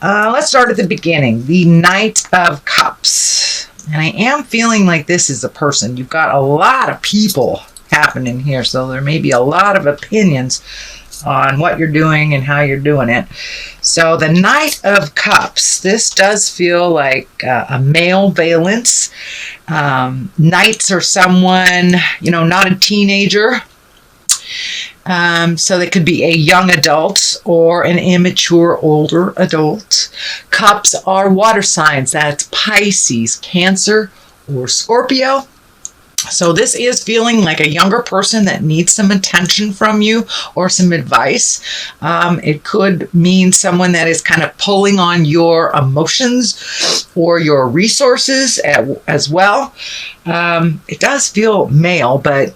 Let's start at the beginning. The Knight of Cups. And I am feeling like this is a person. You've got a lot of people happening here, so there may be a lot of opinions on what you're doing and how you're doing it. So the Knight of Cups, this does feel like a male valence. Knights are someone, not a teenager. So they could be a young adult or an immature older adult. Cups are water signs. That's Pisces, Cancer, or Scorpio. So this is feeling like a younger person that needs some attention from you or some advice. It could mean someone that is kind of pulling on your emotions or your resources as well. It does feel male, but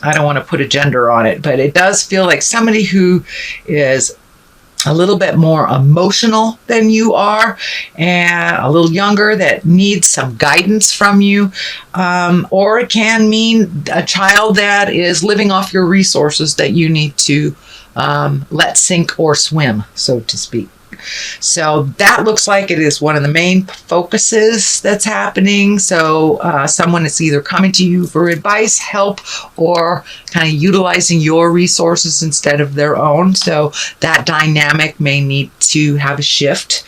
I don't want to put a gender on it, but it does feel like somebody who is a little bit more emotional than you are and a little younger that needs some guidance from you. Or it can mean a child that is living off your resources that you need to let sink or swim, so to speak. So that looks like it is one of the main focuses that's happening. So someone is either coming to you for advice, help, or kind of utilizing your resources instead of their own. So that dynamic may need to have a shift.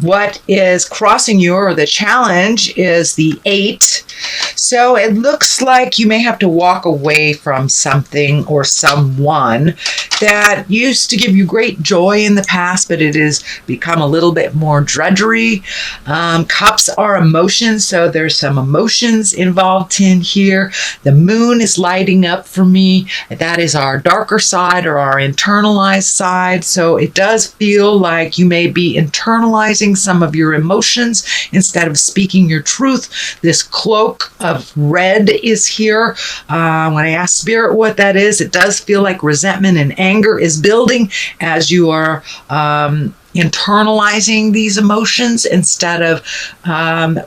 What is crossing you, or the challenge, is the 8. So it looks like you may have to walk away from something or someone that used to give you great joy in the past, but it has become a little bit more drudgery. Cups are emotions, so there's some emotions involved in here. The moon is lighting up for me. That is our darker side or our internalized side. So it does feel like you may be internalizing some of your emotions instead of speaking your truth. This cloak of red is here. When I ask Spirit what that is, it does feel like resentment and anger is building as you are internalizing these emotions instead of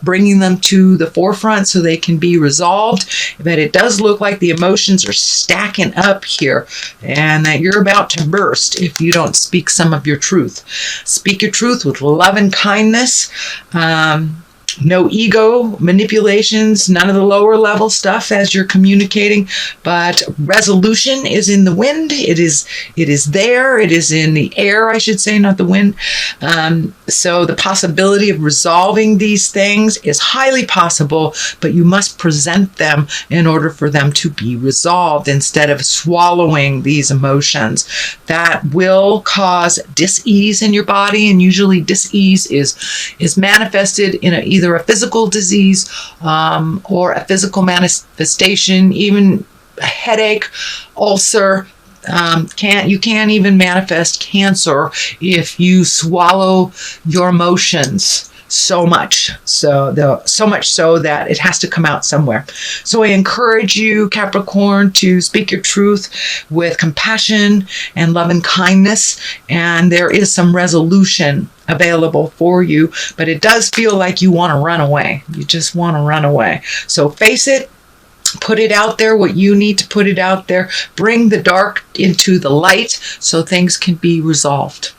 bringing them to the forefront so they can be resolved. But it does look like the emotions are stacking up here and that you're about to burst if you don't speak some of your truth. Speak your truth with love and kindness. No ego manipulations, none of the lower level stuff as you're communicating, but resolution is in the wind. It is there. It is in the air, I should say, not the wind. So the possibility of resolving these things is highly possible, but you must present them in order for them to be resolved instead of swallowing these emotions. That will cause dis-ease in your body, and usually dis-ease is manifested in either a physical disease or a physical manifestation, even a headache, ulcer. You can't even manifest cancer if you swallow your emotions so much so that it has to come out somewhere. So I encourage you, Capricorn, to speak your truth with compassion and love and kindness, and there is some resolution available for you, but it does feel like you want to run away. You just want to run away. So face it. Put it out there, what you need to put it out there. Bring the dark into the light so things can be resolved.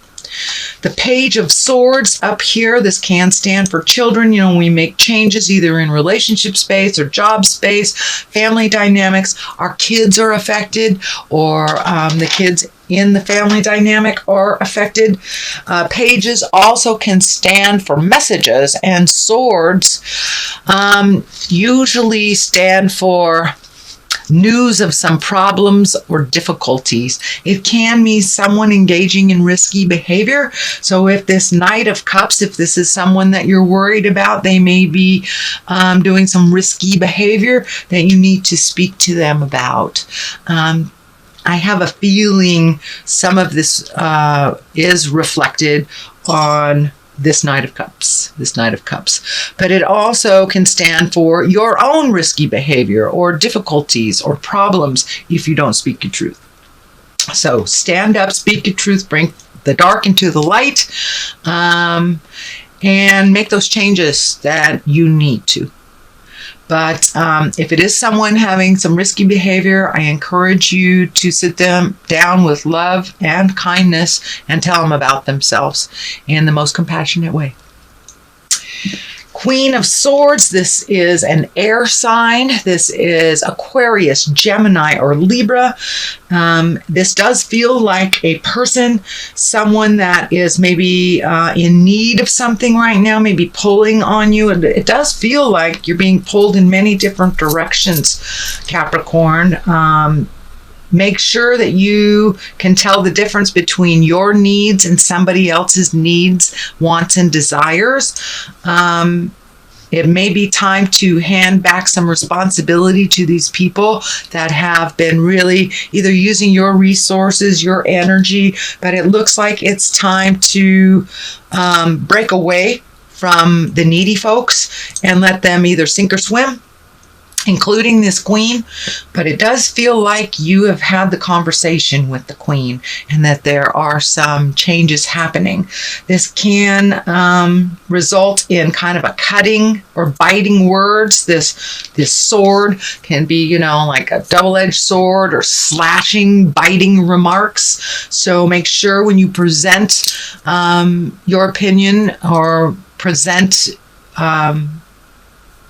The Page of Swords up here, this can stand for children. We make changes either in relationship space or job space, family dynamics. Our kids are affected, or the kids in the family dynamic are affected. Pages also can stand for messages, and swords usually stand for news of some problems or difficulties. It can mean someone engaging in risky behavior. So if this Knight of Cups, if this is someone that you're worried about, they may be doing some risky behavior that you need to speak to them about. I have a feeling some of this is reflected on this Knight of Cups. But it also can stand for your own risky behavior or difficulties or problems if you don't speak your truth. So stand up, speak your truth, bring the dark into the light, and make those changes that you need to. But if it is someone having some risky behavior, I encourage you to sit them down with love and kindness and tell them about themselves in the most compassionate way. Queen of Swords, this is an air sign. This is Aquarius, Gemini, or Libra. This does feel like a person, someone that is maybe in need of something right now, maybe pulling on you. And it does feel like you're being pulled in many different directions, Capricorn. Make sure that you can tell the difference between your needs and somebody else's needs, wants, and desires. It may be time to hand back some responsibility to these people that have been really either using your resources, your energy, but it looks like it's time to break away from the needy folks and let them either sink or swim, including this queen. But it does feel like you have had the conversation with the queen and that there are some changes happening. This can result in kind of a cutting or biting words. This sword can be, like a double-edged sword, or slashing, biting remarks. So make sure when you present your opinion or present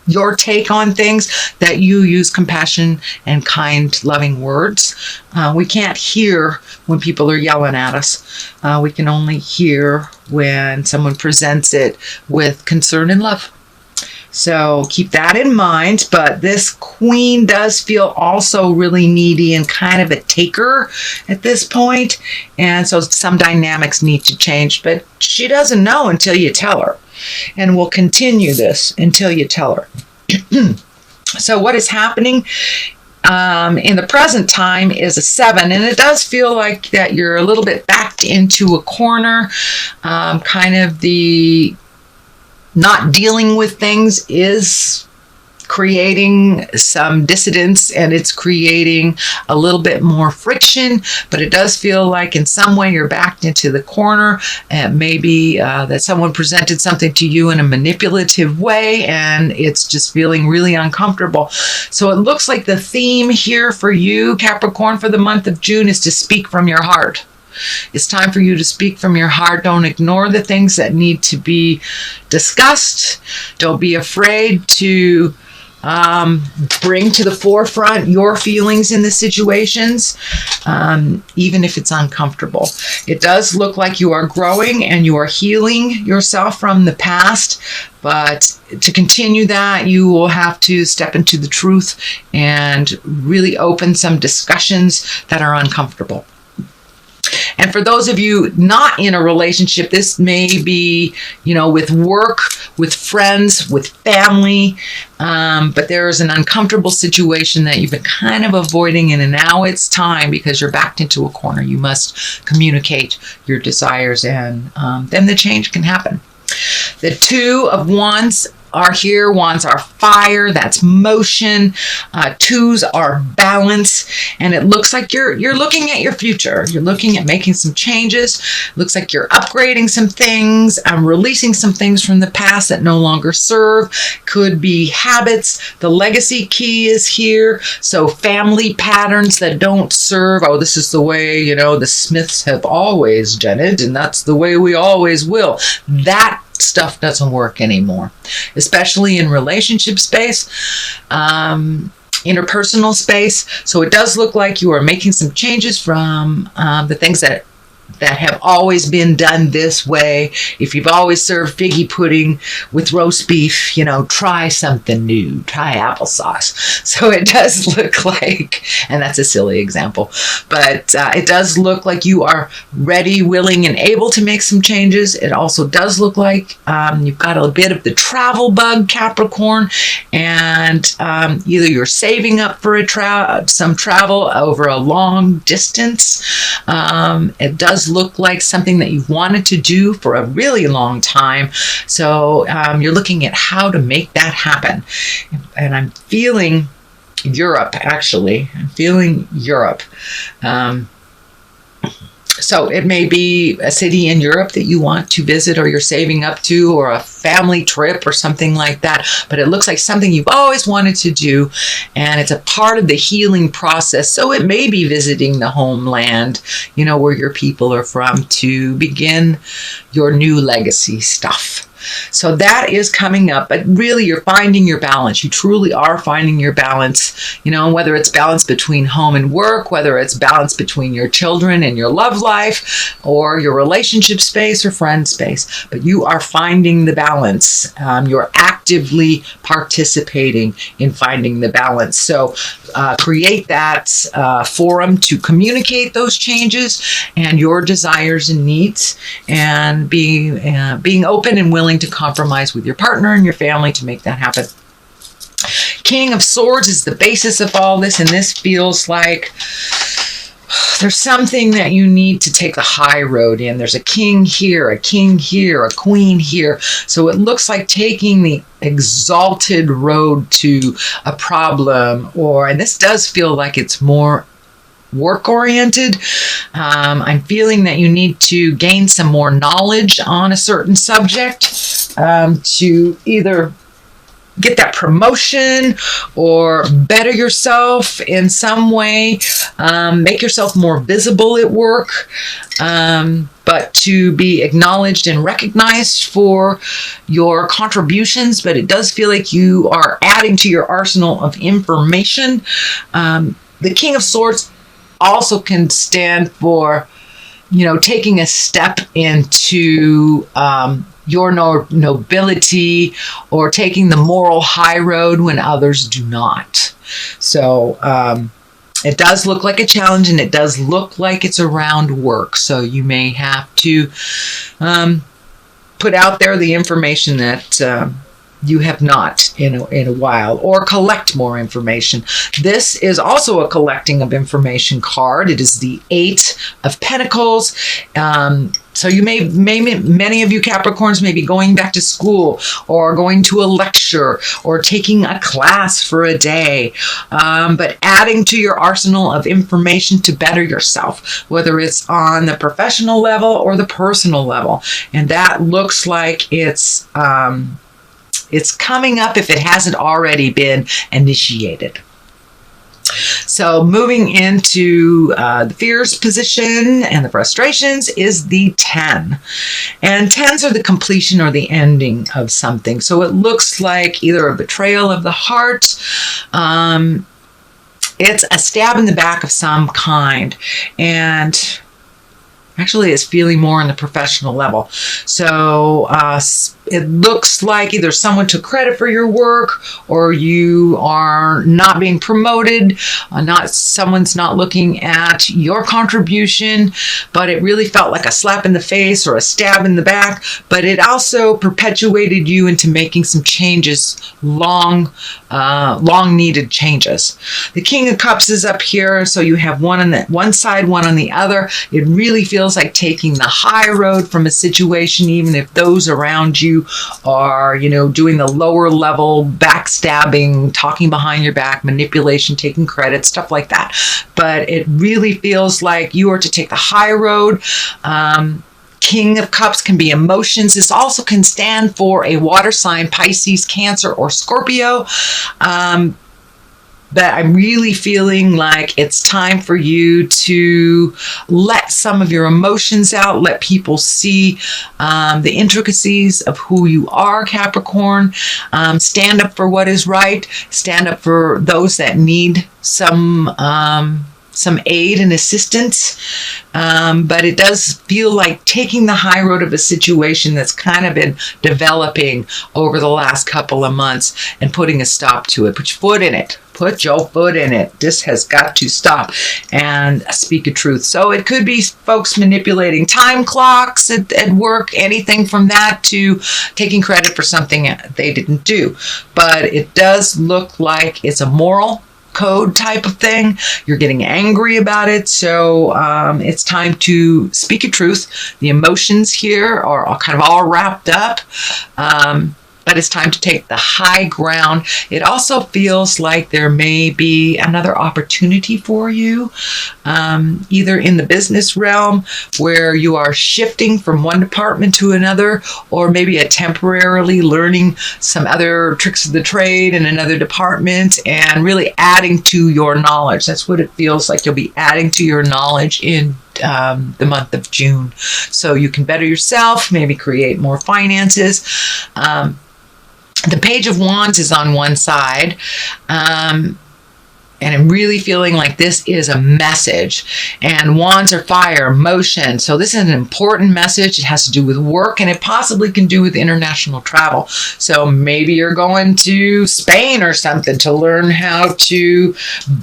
your take on things, that you use compassion and kind, loving words. We can't hear when people are yelling at us. We can only hear when someone presents it with concern and love. So keep that in mind. But this queen does feel also really needy and kind of a taker at this point. And so some dynamics need to change. But she doesn't know until you tell her. And we'll continue this until you tell her. So what is happening in the present time is a 7, and it does feel like that you're a little bit backed into a corner. Kind of the not dealing with things is creating some dissidence, and it's creating a little bit more friction. But it does feel like in some way you're backed into the corner, and maybe that someone presented something to you in a manipulative way, and it's just feeling really uncomfortable. So it looks like the theme here for you, Capricorn, for the month of June is to speak from your heart. It's time for you to speak from your heart. Don't ignore the things that need to be discussed. Don't be afraid to bring to the forefront your feelings in the situations, even if it's uncomfortable. It does look like you are growing and you are healing yourself from the past, but to continue that, you will have to step into the truth and really open some discussions that are uncomfortable. And for those of you not in a relationship, this may be, with work, with friends, with family, but there is an uncomfortable situation that you've been kind of avoiding, and now it's time because you're backed into a corner. You must communicate your desires, and then the change can happen. The 2 of Wands are here. Wands are fire. That's motion. 2s are balance. And it looks like you're looking at your future. You're looking at making some changes. Looks like you're upgrading some things. Releasing some things from the past that no longer serve. Could be habits. The legacy key is here. So family patterns that don't serve. Oh, this is the way, the Smiths have always done it, and that's the way we always will. That stuff doesn't work anymore, especially in relationship space, interpersonal space. So it does look like you are making some changes from the things that have always been done this way. If you've always served figgy pudding with roast beef, try something new, try applesauce. So it does look like, and that's a silly example, but it does look like you are ready, willing, and able to make some changes. It also does look like you've got a bit of the travel bug, Capricorn, and either you're saving up for some travel over a long distance. It does look like something that you've wanted to do for a really long time. So you're looking at how to make that happen. And I'm feeling Europe, actually. I'm feeling Europe. So it may be a city in Europe that you want to visit, or you're saving up to, or a family trip or something like that. But it looks like something you've always wanted to do, and it's a part of the healing process. So it may be visiting the homeland, where your people are from, to begin your new legacy stuff. So that is coming up, but really you're finding your balance. You truly are finding your balance, whether it's balance between home and work, whether it's balance between your children and your love life, or your relationship space or friend space, but you are finding the balance. You're actively participating in finding the balance. So create that forum to communicate those changes and your desires and needs, and being open and willing to compromise with your partner and your family to make that happen. King of Swords is the basis of all this, and this feels like there's something that you need to take the high road in. There's a king here, a king here, a queen here. So it looks like taking the exalted road to a problem, and this does feel like it's more work-oriented. I'm feeling that you need to gain some more knowledge on a certain subject to either get that promotion or better yourself in some way, make yourself more visible at work, but to be acknowledged and recognized for your contributions. But it does feel like you are adding to your arsenal of information. The King of Swords also can stand for, taking a step into your nobility, or taking the moral high road when others do not. So it does look like a challenge, and it does look like it's around work. So you may have to put out there the information that you have not in a while, or collect more information. This is also a collecting of information card. It is the 8 of Pentacles. So you many of you Capricorns may be going back to school, or going to a lecture, or taking a class for a day, but adding to your arsenal of information to better yourself, whether it's on the professional level or the personal level. And that looks like it's coming up if it hasn't already been initiated. So moving into the fears position and the frustrations is the 10. And 10s are the completion or the ending of something. So it looks like either a betrayal of the heart, it's a stab in the back of some kind. And actually, it's feeling more on the professional level. So it looks like either someone took credit for your work, or you are not being promoted. Someone's not looking at your contribution, but it really felt like a slap in the face or a stab in the back. But it also perpetuated you into making some changes, long needed changes. The King of Cups is up here, so you have one on one side, one on the other. It really feels like taking the high road from a situation, even if those around you are, doing the lower level backstabbing, talking behind your back, manipulation, taking credit, stuff like that. But it really feels like you are to take the high road. King of Cups can be emotions. This also can stand for a water sign, Pisces, Cancer, or Scorpio. But I'm really feeling like it's time for you to let some of your emotions out, let people see the intricacies of who you are, Capricorn. Stand up for what is right. Stand up for those that need some aid and assistance. But it does feel like taking the high road of a situation that's kind of been developing over the last couple of months and putting a stop to it. Put your foot in it. Put your foot in it. This has got to stop and speak a truth. So it could be folks manipulating time clocks at work, anything from that to taking credit for something they didn't do. But it does look like it's a moral code type of thing. You're getting angry about it. So it's time to speak a truth. The emotions here are kind of all wrapped up. but it's time to take the high ground. It also feels like there may be another opportunity for you, either in the business realm where you are shifting from one department to another, or maybe a temporarily learning some other tricks of the trade in another department and really adding to your knowledge. That's what it feels like. You'll be adding to your knowledge in the month of June, so you can better yourself, maybe create more finances. The Page of Wands is on one side, and I'm really feeling like this is a message. And wands are fire, motion. So this is an important message. It has to do with work, and it possibly can do with international travel. So maybe you're going to Spain or something to learn how to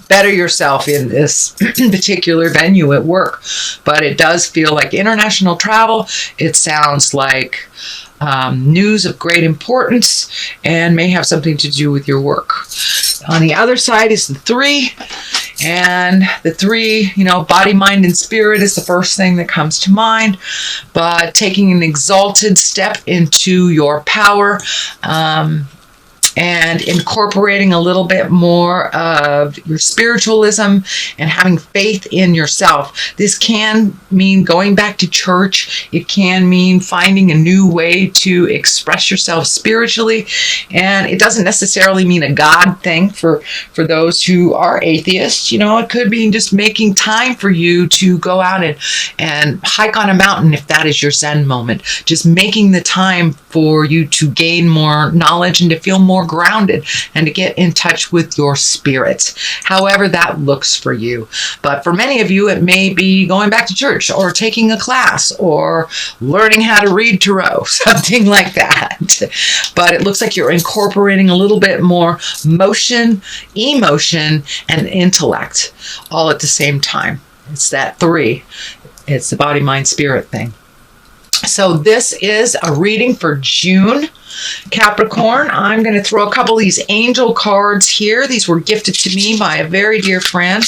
better yourself in this particular venue at work. But it does feel like international travel. It sounds like news of great importance and may have something to do with your work. On the other side is the 3, and the 3, body, mind, and spirit is the first thing that comes to mind, but taking an exalted step into your power, and incorporating a little bit more of your spiritualism and having faith in yourself. This can mean going back to church. It can mean finding a new way to express yourself spiritually. And it doesn't necessarily mean a God thing for those who are atheists. It could be just making time for you to go out and hike on a mountain if that is your Zen moment. Just making the time for you to gain more knowledge and to feel more grounded and to get in touch with your spirits, however that looks for you. But for many of you, it may be going back to church or taking a class or learning how to read tarot, something like that. But it looks like you're incorporating a little bit more motion, emotion, and intellect all at the same time. It's that 3. It's the body, mind, spirit thing. So this is a reading for June, Capricorn. I'm going to throw a couple of these angel cards here. These were gifted to me by a very dear friend.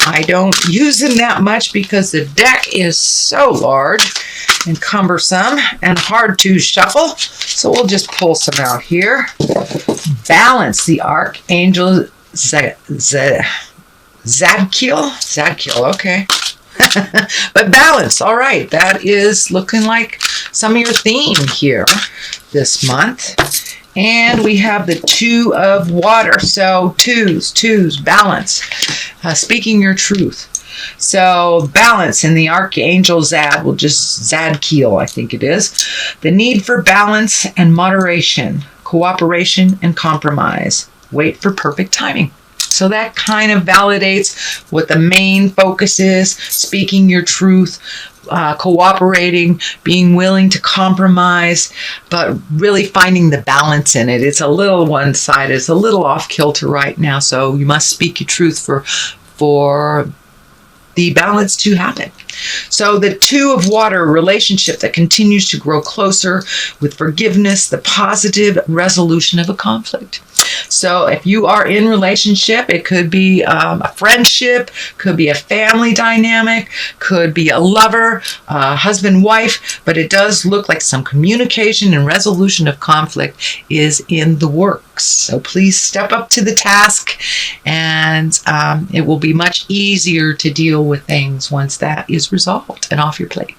I don't use them that much because the deck is so large and cumbersome and hard to shuffle. So we'll just pull some out here. Balance, the Archangel Zadkiel, okay. But balance, all right, that is looking like some of your theme here this month. And we have the 2 of water, so twos, balance, speaking your truth. So balance in the Archangel Zad, will just Zadkiel, I think it is. The need for balance and moderation, cooperation and compromise. Wait for perfect timing. So that kind of validates what the main focus is: speaking your truth, cooperating, being willing to compromise, but really finding the balance in it. It's a little one-sided. It's a little off kilter right now. So you must speak your truth for the balance to happen. So the 2 of water, relationship that continues to grow closer with forgiveness, the positive resolution of a conflict. So if you are in relationship, it could be a friendship, could be a family dynamic, could be a lover, husband, wife, but it does look like some communication and resolution of conflict is in the works. So please step up to the task, and it will be much easier to deal with things once that is resolved and off your plate.